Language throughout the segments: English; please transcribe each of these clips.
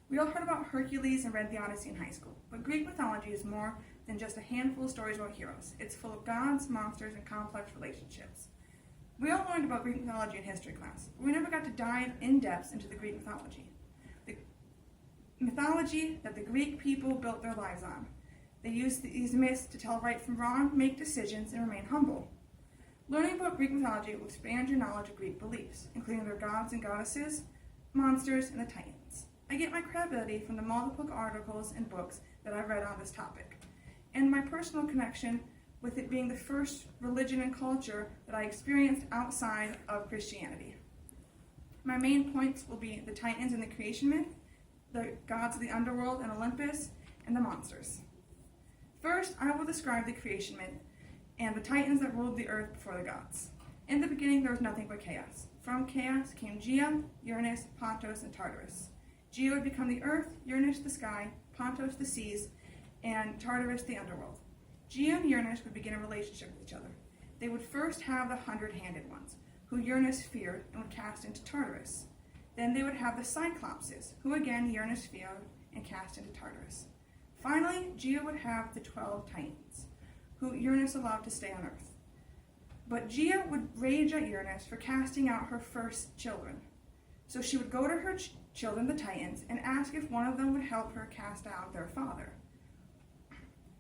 We all heard about Hercules and read the Odyssey in high school, but Greek mythology is more than just a handful of stories about heroes. It's full of gods, monsters, and complex relationships. We all learned about Greek mythology in history class, but we never got to dive in depth into the Greek mythology. The mythology that the Greek people built their lives on. They used these myths to tell right from wrong, make decisions, and remain humble. Learning about Greek mythology will expand your knowledge of Greek beliefs, including their gods and goddesses, monsters, and the Titans. I get my credibility from the multiple articles and books that I've read on this topic, and my personal connection with it being the first religion and culture that I experienced outside of Christianity. My main points will be the Titans and the creation myth, the gods of the underworld and Olympus, and the monsters. First, I will describe the creation myth and the Titans that ruled the earth before the gods. In the beginning, there was nothing but chaos. From chaos came Gaia, Uranus, Pontos, and Tartarus. Gaia would become the earth, Uranus the sky, Pontos the seas, and Tartarus the underworld. Gaia and Uranus would begin a relationship with each other. They would first have the 100-handed ones, who Uranus feared and would cast into Tartarus. Then they would have the Cyclopses, who again Uranus feared and cast into Tartarus. Finally, Gaia would have the 12 Titans, who Uranus allowed to stay on Earth. But Gaia would rage at Uranus for casting out her first children. So she would go to her children, the Titans, and ask if one of them would help her cast out their father.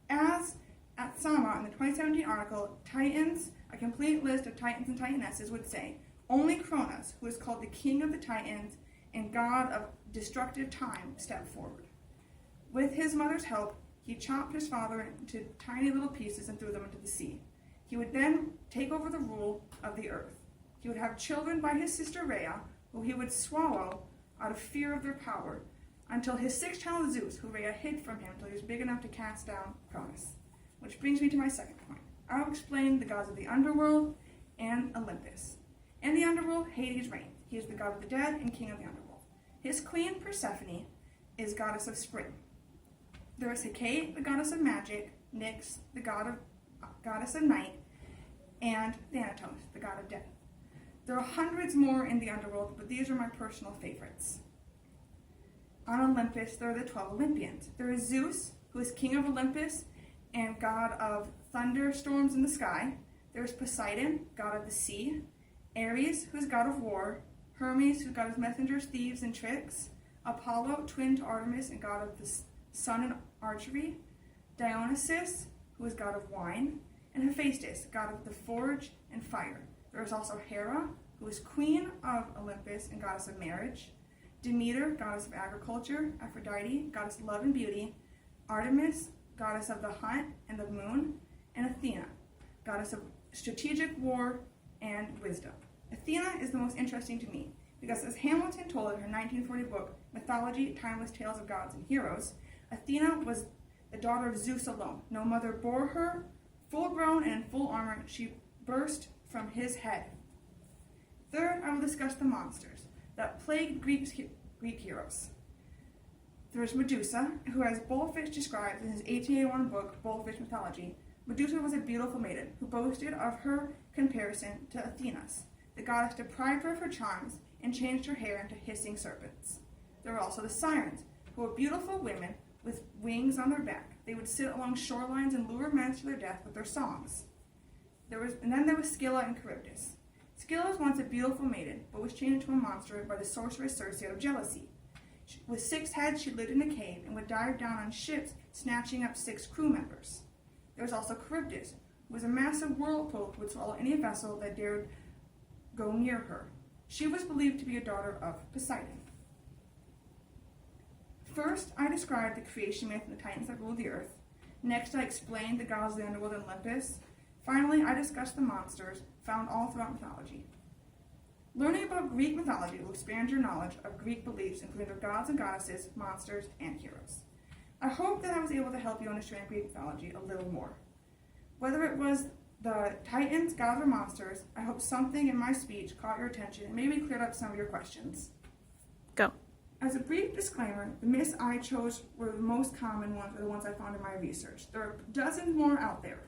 As at Sama in the 2017 article, Titans, a complete list of Titans and Titanesses would say, only Cronus, who is called the king of the Titans and god of destructive time, stepped forward. With his mother's help, he chopped his father into tiny little pieces and threw them into the sea. He would then take over the rule of the earth. He would have children by his sister Rhea, who he would swallow out of fear of their power, until his sixth child Zeus, who Rhea hid from him until he was big enough to cast down Cronus. Which brings me to my second point. I will explain the gods of the underworld and Olympus. In the underworld, Hades reigns. He is the god of the dead and king of the underworld. His queen, Persephone, is goddess of spring. There is Hecate, the goddess of magic, Nyx, the goddess of night, and Thanatos, the god of death. There are hundreds more in the underworld, but these are my personal favorites. On Olympus, there are the 12 Olympians. There is Zeus, who is king of Olympus and god of thunderstorms in the sky. There is Poseidon, god of the sea. Ares, who is god of war. Hermes, who is god of messengers, thieves, and tricks. Apollo, twin to Artemis and god of the sun and archery. Dionysus, who is god of wine. And Hephaestus, god of the forge and fire. There is also Hera, who is queen of Olympus and goddess of marriage. Demeter, goddess of agriculture. Aphrodite, goddess of love and beauty. Artemis, goddess of the hunt and the moon. And Athena, goddess of strategic war and wisdom. Athena is the most interesting to me because, as Hamilton told in her 1940 book, Mythology, Timeless Tales of Gods and Heroes, Athena was the daughter of Zeus alone. No mother bore her. Full grown and in full armor, she burst from his head. Third, I will discuss the monsters that plagued Greek heroes. There is Medusa, who has Bullfish described in his 1881 book, Bullfish Mythology. Medusa was a beautiful maiden who boasted of her comparison to Athena's. The goddess deprived her of her charms and changed her hair into hissing serpents. There were also the Sirens, who were beautiful women with wings on their back. They would sit along shorelines and lure men to their death with their songs. Then there was Scylla and Charybdis. Scylla was once a beautiful maiden, but was changed into a monster by the sorceress Circe out of jealousy. With 6 heads, she lived in a cave and would dive down on ships, snatching up 6 crew members. There was also Charybdis, who was a massive whirlpool who would swallow any vessel that dared go near her. She was believed to be a daughter of Poseidon. First, I described the creation myth and the Titans that ruled the earth. Next, I explained the gods of the underworld and Olympus. Finally, I discussed the monsters found all throughout mythology. Learning about Greek mythology will expand your knowledge of Greek beliefs, including their gods and goddesses, monsters, and heroes. I hope that I was able to help you understand Greek mythology a little more. Whether it was the Titans, gods, or monsters, I hope something in my speech caught your attention and maybe cleared up some of your questions. Go. As a brief disclaimer, the myths I chose were the most common ones, or the ones I found in my research. There are dozens more out there.